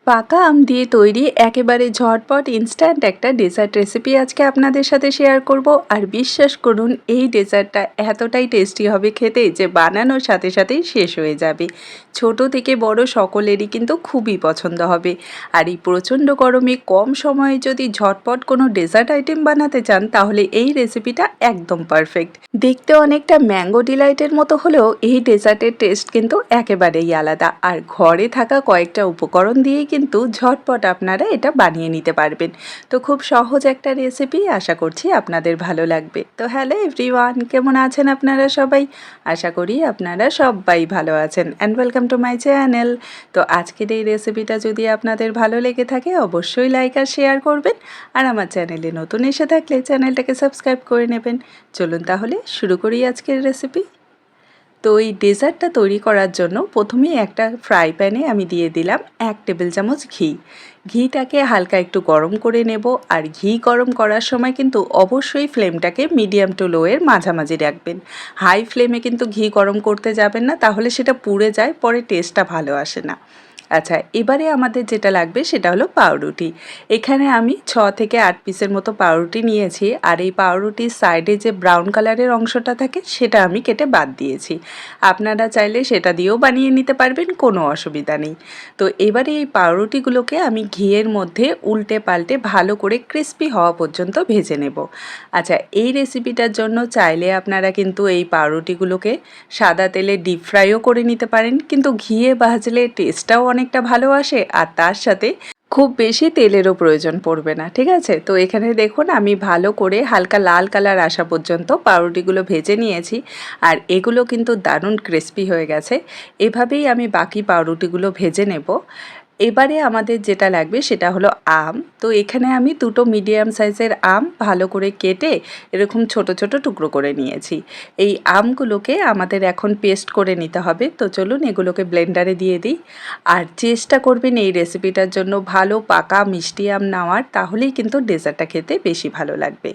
পাকা আম দিয়ে তৈরি একেবারে ঝটপট ইনস্ট্যান্ট একটা ডেজার্ট রেসিপি আজকে আপনাদের সাথে শেয়ার করব। আর বিশ্বাস করুন এই ডেজার্টটা এতটাই টেস্টি হবে খেতে যে বানানোর সাথে সাথেই শেষ হয়ে যাবে। ছোট থেকে বড় সকলেরই কিন্তু খুবই পছন্দ হবে। আর এই প্রচণ্ড গরমে কম সময়ে যদি ঝটপট কোনো ডেজার্ট আইটেম বানাতে চান তাহলে এই রেসিপিটা একদম পারফেক্ট। দেখতে অনেকটা ম্যাঙ্গো ডিলাইটের মতো হলেও এই ডেজার্টের টেস্ট কিন্তু একেবারেই আলাদা। আর ঘরে থাকা কয়েকটা উপকরণ দিয়েই কিন্তু ঝটপট আপনারা এটা বানিয়ে নিতে পারবেন। তো খুব সহজ একটা রেসিপি, আশা করছি আপনাদের ভালো লাগবে। তো হ্যালো এভরিওয়ান, কেমন আছেন আপনারা সবাই? আশা করি আপনারা সবাই ভালো আছেন and welcome to my channel. তো আজকের এই রেসিপিটা যদি আপনাদের ভালো লেগে থাকে অবশ্যই লাইক আর শেয়ার করবেন। আর আমার চ্যানেলে নতুন এসে থাকলে চ্যানেলটাকে সাবস্ক্রাইব করে নেবেন। চলুন তাহলে শুরু করি আজকের রেসিপি। তো এই ডেজার্টটা তৈরি করার জন্য প্রথমেই একটা ফ্রাই প্যানে আমি দিয়ে দিলাম 1 টেবিল চামচ ঘি। ঘিটাকে হালকা একটু গরম করে নেব। আর ঘি গরম করার সময় কিন্তু অবশ্যই ফ্লেমটাকে মিডিয়াম টু লো এর মাঝামাঝি রাখবেন। হাই ফ্লেমে কিন্তু ঘি গরম করতে যাবেন না, তাহলে সেটা পুড়ে যায়, পরে টেস্টটা ভালো আসে না। আচ্ছা, এবারে আমাদের যেটা লাগবে সেটা হলো পাউরুটি। এখানে আমি 6 থেকে 8 পিসের মতো পাউরুটি নিয়েছি। আর এই পাউরুটির সাইডে যে ব্রাউন কালারের অংশটা থাকে সেটা আমি কেটে বাদ দিয়েছি। আপনারা চাইলে সেটা দিয়েও বানিয়ে নিতে পারবেন, কোনো অসুবিধা নেই। তো এবারে এই পাউরুটিগুলোকে আমি ঘিয়ের মধ্যে উল্টে পাল্টে ভালো করে ক্রিস্পি হওয়া পর্যন্ত ভেজে নেব। আচ্ছা, এই রেসিপিটার জন্য চাইলে আপনারা কিন্তু এই পাউরুটিগুলোকে সাদা তেলে ডিপ ফ্রাইও করে নিতে পারেন, কিন্তু ঘিয়ে ভাজলে টেস্টটাও অনেকটা ভালো আসে আর তার সাথে খুব বেশি তেলেরও প্রয়োজন পড়বে না। ঠিক আছে, তো এখানে দেখুন আমি ভালো করে হালকা লাল কালার আসা পর্যন্ত পাউরুটিগুলো ভেজে নিয়েছি। আর এগুলো কিন্তু দারুণ ক্রিস্পি হয়ে গেছে। এভাবেই আমি বাকি পাউরুটিগুলো ভেজে নেব। এবারে আমাদের যেটা লাগবে সেটা হলো আম। তো এখানে আমি দুটো মিডিয়াম সাইজের আম ভালো করে কেটে এরকম ছোট ছোট টুকরো করে নিয়েছি। এই আমগুলোকে আমাদের এখন পেস্ট করে নিতে হবে। তো চলুন এগুলোকে ব্লেন্ডারে দিয়ে দিই। আর চেষ্টা করবেন এই রেসিপিটার জন্য ভালো পাকা মিষ্টি আম নেওয়ার, তাহলেই কিন্তু ডেজার্টটা খেতে বেশি ভালো লাগবে।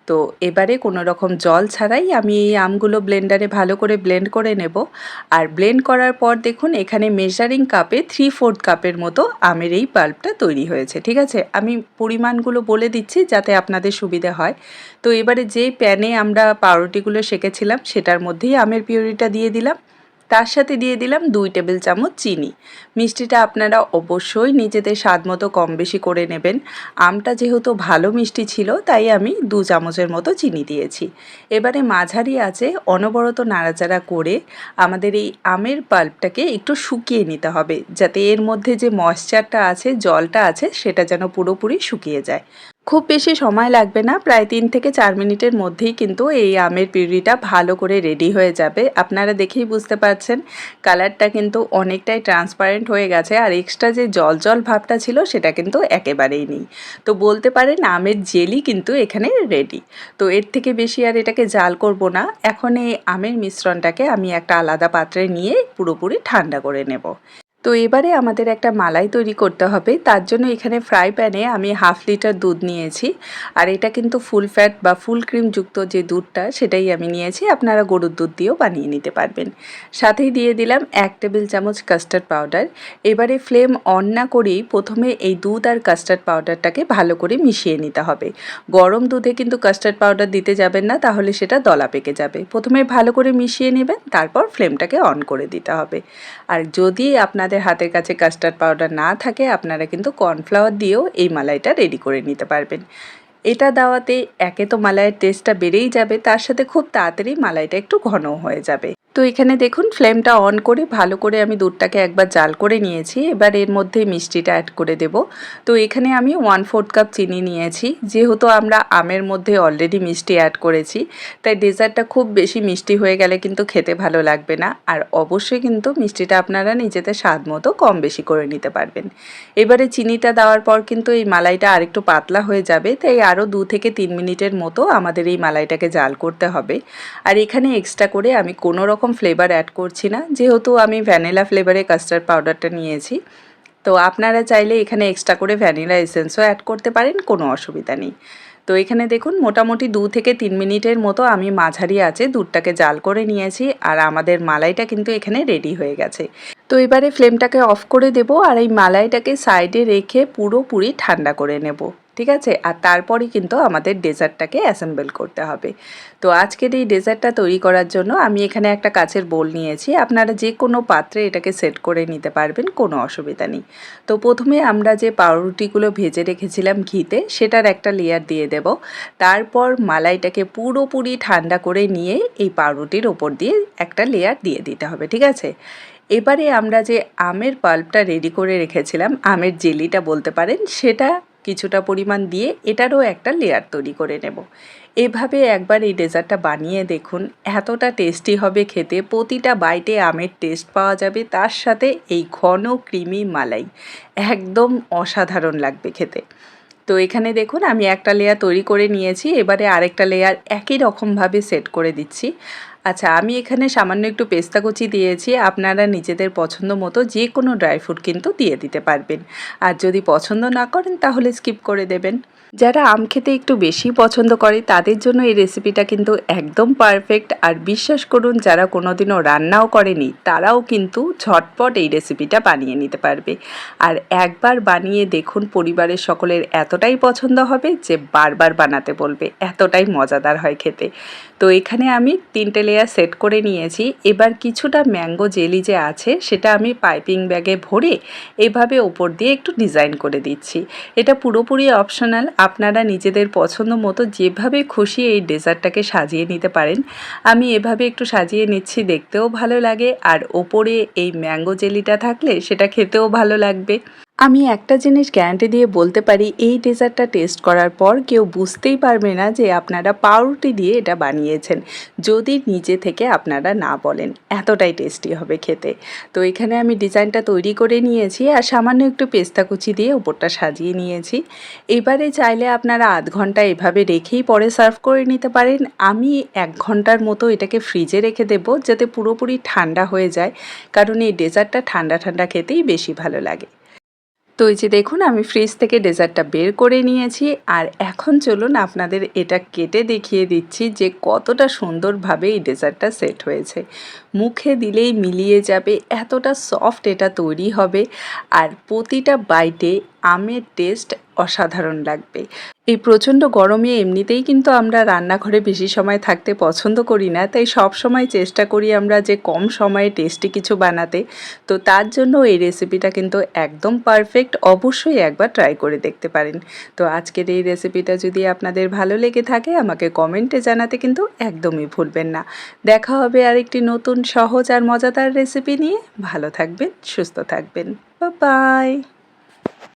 তো এবারে কোনো রকম জল ছাড়াই আমি এই আমগুলো ব্লেন্ডারে ভালো করে ব্লেন্ড করে নেব। আর ব্লেন্ড করার পর দেখুন এখানে মেজারিং কাপে 3/4 কাপের মতো আমের এই পাল্পটা তৈরি হয়েছে। ঠিক আছে, আমি পরিমাণগুলো বলে দিচ্ছি যাতে আপনাদের সুবিধা হয়। তো এবারে যেই প্যানে আমরা পাউরুটিগুলো সেঁকেছিলাম সেটার মধ্যেই আমের পিউরিটা দিয়ে দিলাম। তার সাথে দিয়ে দিলাম 2 টেবিল চামচ চিনি। মিষ্টিটা আপনারা অবশ্যই নিজেদের স্বাদ মতো কম বেশি করে নেবেন। আমটা যেহেতু ভালো মিষ্টি ছিল তাই আমি 2 চামচের মতো চিনি দিয়েছি। এবারে মাঝারি আঁচে অনবরত নাড়াচাড়া করে আমাদের এই আমের পাল্পটাকে একটু শুকিয়ে নিতে হবে, যাতে এর মধ্যে যে ময়েশ্চারটা আছে, জলটা আছে, সেটা যেন পুরোপুরি শুকিয়ে যায়। খুব বেশি সময় লাগবে না, প্রায় 3 থেকে 4 মিনিটের মধ্যেই কিন্তু এই আমের পিউরিটা ভালো করে রেডি হয়ে যাবে। আপনারা দেখেই বুঝতে পারছেন কালারটা কিন্তু অনেকটাই ট্রান্সপারেন্ট হয়ে গেছে। আর এক্সট্রা যে জল জল ভাবটা ছিল সেটা কিন্তু একেবারেই নেই। তো বলতে পারেন আমের জেলি কিন্তু এখানে রেডি। তো এর থেকে বেশি আর এটাকে জাল করব না। এখন এই আমের মিশ্রণটাকে আমি একটা আলাদা পাত্রে নিয়ে পুরোপুরি ঠান্ডা করে নেব। তো এবারে আমাদের একটা মালাই তৈরি করতে হবে। তার জন্য এখানে ফ্রাই প্যানে আমি 1/2 লিটার দুধ নিয়েছি। আর এটা কিন্তু ফুল ফ্যাট বা ফুল ক্রিম যুক্ত যে দুধটা সেটাই আমি নিয়েছি। আপনারা গরুর দুধ দিয়েও বানিয়ে নিতে পারবেন। সাথেই দিয়ে দিলাম 1 টেবিল চামচ কাস্টার্ড পাউডার। এবারে ফ্লেম অন না করেই প্রথমে এই দুধ আর কাস্টার্ড পাউডারটাকে ভালো করে মিশিয়ে নিতে হবে। গরম দুধে কিন্তু কাস্টার্ড পাউডার দিতে যাবেন না, তাহলে সেটা দলা পেকে যাবে। প্রথমে ভালো করে মিশিয়ে নেবেন, তারপর ফ্লেমটাকে অন করে দিতে হবে। আর যদি আপনাদের হাতের কাছে কাস্টার্ড পাউডার না থাকে আপনারা কিন্তু কর্নফ্লাওয়ার দিয়েও এই মালাইটা রেডি করে নিতে পারবেন। এটা দেওয়াতে একে তো মালাইয়ের টেস্টটা বেড়েই যাবে, তার সাথে খুব তাড়াতাড়ি মালাইটা একটু ঘনও হয়ে যাবে। তো এখানে দেখুন ফ্লেমটা অন করে ভালো করে আমি দুধটাকে একবার জাল করে নিয়েছি। এবার এর মধ্যে মিষ্টিটা অ্যাড করে দেব। তো এখানে আমি 1/4 কাপ চিনি নিয়েছি। যেহেতু আমরা আমের মধ্যে অলরেডি মিষ্টি অ্যাড করেছি, তাই ডেজার্টটা খুব বেশি মিষ্টি হয়ে গেলে কিন্তু খেতে ভালো লাগবে না। আর অবশ্যই কিন্তু মিষ্টিটা আপনারা নিজেদের স্বাদ মতো কম বেশি করে নিতে পারবেন। এবারে চিনিটা দেওয়ার পর কিন্তু এই মালাইটা আরেকটু পাতলা হয়ে যাবে, তাই আরও 2 থেকে 3 মিনিটের মতো আমাদের এই মালাইটাকে জাল করতে হবে। আর এখানে এক্সট্রা করে আমি কোনো রকম ফ্লেভার অ্যাড করছি না, যেহেতু আমি ভ্যানিলা ফ্লেভারে কাস্টার্ড পাউডারটা নিয়েছি। তো আপনারা চাইলে এখানে এক্সট্রা করে ভ্যানিলা এসেন্সও অ্যাড করতে পারেন, কোনো অসুবিধা নেই। তো তো এখানে দেখুন মোটামুটি 2 থেকে 3 মিনিটের মতো আমি মাঝারি আঁচে দুধটাকে জাল করে নিয়েছি আর আমাদের মালাইটা কিন্তু এখানে রেডি হয়ে গেছে। তো এবারে ফ্লেমটাকে অফ করে দেব আর এই মালাইটাকে সাইডে রেখে পুরোপুরি ঠান্ডা করে নেব, ঠিক আছে? আর তারপরই কিন্তু আমাদের ডেজার্টটাকে অ্যাসেম্বল করতে হবে। তো আজকের এই ডেজার্টটা তৈরি করার জন্য আমি এখানে একটা কাচের বোল নিয়েছি, আপনারা যে কোনো পাত্রে এটাকে সেট করে নিতে পারবেন, কোনো অসুবিধা নেই। তো প্রথমে আমরা যে পাউরুটিগুলো ভেজে রেখেছিলাম ঘিতে সেটার একটা লেয়ার দিয়ে দেব, তারপর মালাইটাকে পুরোপুরি ঠান্ডা করে নিয়ে এই পাউরুটির ওপর দিয়ে একটা লেয়ার দিয়ে দিতে হবে, ঠিক আছে? এবারে আমরা যে আমের পাল্পটা রেডি করে রেখেছিলাম, আমের জেলিটা বলতে পারেন, সেটা কিছুটা পরিমাণ দিয়ে এটারও একটা লেয়ার তৈরি করে নেব। এভাবে একবার এই ডেজার্টটা বানিয়ে দেখুন, এতটা টেস্টি হবে খেতে, প্রতিটা বাইটে আমের টেস্ট পাওয়া যাবে, তার সাথে এই ঘন ক্রিমি মালাই, একদম অসাধারণ লাগবে খেতে। তো এখানে দেখুন আমি একটা লেয়ার তৈরি করে নিয়েছি, এবারে আরেকটা লেয়ার একই রকমভাবে সেট করে দিচ্ছি। আচ্ছা, আমি এখানে সামান্য একটু পেস্তা কুচি দিয়েছি, আপনারা নিজেদের পছন্দ মতো যে কোনো ড্রাই ফ্রুট কিন্তু দিয়ে দিতে পারবেন, আর যদি পছন্দ না করেন তাহলে স্কিপ করে দেবেন। যারা আম খেতে একটু বেশি পছন্দ করে তাদের জন্য এই রেসিপিটা কিন্তু একদম পারফেক্ট, আর বিশ্বাস করুন যারা কোনোদিনও রান্নাও করেনি তারাও কিন্তু ঝটপট এই রেসিপিটা বানিয়ে নিতে পারবে। আর একবার বানিয়ে দেখুন, পরিবারের সকলের এতটাই পছন্দ হবে যে বারবার বানাতে বলবে, এতটাই মজাদার হয় খেতে। তো এখানে আমি 3টে লেয়ার সেট করে নিয়েছি। এবার কিছুটা ম্যাঙ্গো জেলি যে আছে সেটা আমি পাইপিং ব্যাগে ভরে এভাবে ওপর দিয়ে একটু ডিজাইন করে দিচ্ছি। এটা পুরোপুরি অপশনাল, আপনারা নিজেদের পছন্দ মতো যেভাবে খুশি এই ডেজার্টটাকে সাজিয়ে নিতে পারেন। আমি এভাবে একটু সাজিয়ে নিচ্ছি, দেখতেও ভালো লাগে, আর ওপরে এই ম্যাঙ্গো জেলিটা থাকলে সেটা খেতেও ভালো লাগবে। আমি একটা জিনিস গ্যারান্টি দিয়ে বলতে পারি, এই ডেজার্টটা টেস্ট করার পর কেউ বুঝতেই পারবে না যে আপনারা পাউরুটি দিয়ে এটা বানিয়েছেন, যদি নিজে থেকে আপনারা না বলেন, এতটাই টেস্টি হবে খেতে। তো এখানে আমি ডিজাইনটা তৈরি করে নিয়েছি আর সামান্য একটু পেস্তা কুচি দিয়ে উপরটা সাজিয়ে নিয়েছি। এবারে চাইলে আপনারা আধ ঘন্টা এভাবে রেখেই পরে সার্ভ করে নিতে পারেন। আমি 1 ঘন্টার মতো এটাকে ফ্রিজে রেখে দেব যাতে পুরোপুরি ঠান্ডা হয়ে যায়, কারণ এই ডেজার্টটা ঠান্ডা ঠান্ডা খেতেই বেশি ভালো লাগে। তো এই যে দেখুন আমি ফ্রিজ থেকে ডেজার্টটা বের করে নিয়েছি, আর এখন চলুন আপনাদের এটা কেটে দেখিয়ে দিচ্ছি যে কতটা সুন্দরভাবে এই ডেজার্টটা সেট হয়েছে। মুখে দিলেই মিলিয়ে যাবে, এতটা সফট এটা তৈরি হবে, আর প্রতিটা বাইটে আমের টেস্ট অসাধারণ লাগবে। এই প্রচণ্ড গরমে এমনিতেই কিন্তু আমরা রান্নাঘরে বেশি সময় থাকতে পছন্দ করি না, তাই সব সময় চেষ্টা করি আমরা যে কম সময়ে টেস্টি কিছু বানাতে। তো তার জন্য এই রেসিপিটা কিন্তু একদম পারফেক্ট, অবশ্যই একবার ট্রাই করে দেখতে পারেন। তো আজকের এই রেসিপিটা যদি আপনাদের ভালো লেগে থাকে আমাকে কমেন্টে জানাতে কিন্তু একদমই ভুলবেন না। দেখা হবে আরেকটি নতুন সহজ আর মজাদার রেসিপি নিয়ে। ভালো থাকবেন, সুস্থ থাকবেন। Bye bye.